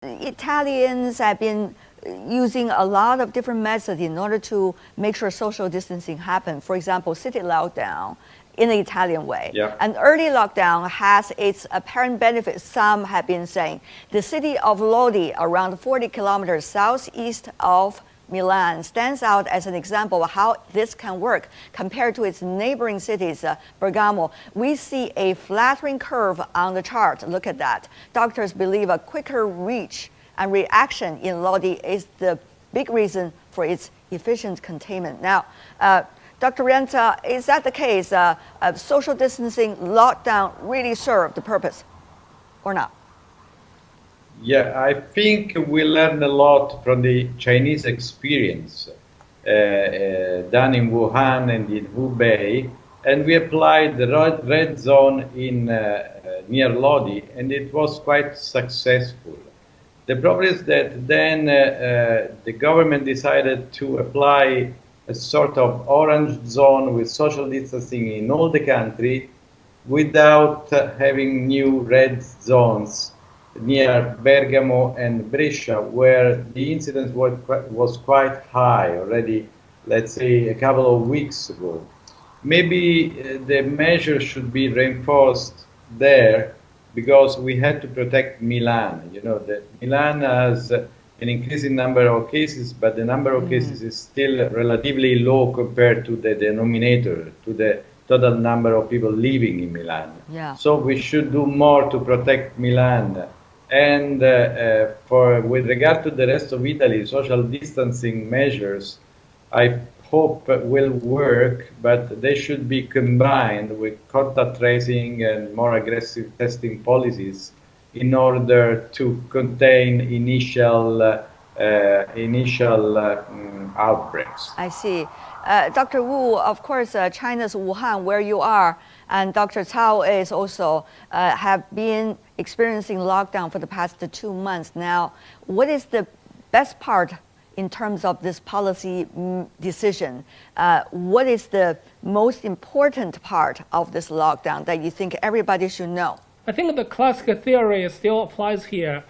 Italians have been using a lot of different methods in order to make sure social distancing happen. For example, city lockdown in the Italian way. Yeah. An early lockdown has its apparent benefits, some have been saying. The city of Lodi, around 40 kilometers southeast of Milan, stands out as an example of how this can work compared to its neighboring cities, Bergamo. We see a flattering curve on the chart. Look at that. Doctors believe a quicker reach and reaction in Lodi is the big reason for its efficient containment. Now, Dr. Renta, is that the case? Social distancing lockdown really served the purpose or not? Yeah, I think we learned a lot from the Chinese experience done in Wuhan and in Hubei, and we applied the red zone in near Lodi, and it was quite successful. The problem is that then the government decided to apply a sort of orange zone with social distancing in all the country without having new red zones near Bergamo and Brescia, where the incidence was quite high already, let's say, a couple of weeks ago. Maybe the measure should be reinforced there because we had to protect Milan. You know, that Milan has an increasing number of cases, but the number of cases is still relatively low compared to the denominator, to the total number of people living in Milan. Yeah. So we should do more to protect Milan. And with regard to the rest of Italy, social distancing measures, I hope will work, but they should be combined with contact tracing and more aggressive testing policies in order to contain initial outbreaks. I see. Dr. Wu, of course, China's Wuhan, where you are, and Dr. Cao is also have been experiencing lockdown for the past 2 months now. What is the best part in terms of this policy decision? What is the most important part of this lockdown that you think everybody should know? I think the classic theory still applies here.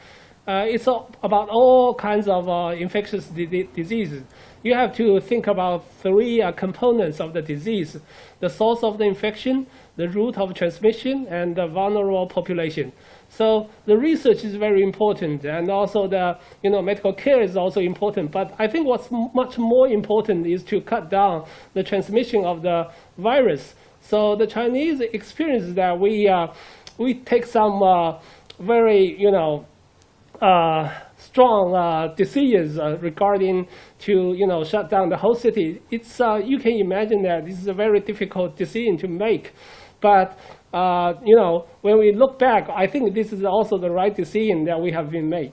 It's about all kinds of infectious diseases. You have to think about 3 components of the disease: the source of the infection, the route of transmission, and the vulnerable population. So the research is very important, and also the medical care is also important. But I think what's much more important is to cut down the transmission of the virus. So the Chinese experience is that we take some very strong decisions regarding to shut down the whole city. It's you can imagine that this is a very difficult decision to make, but when we look back, I think this is also the right decision that we have been made.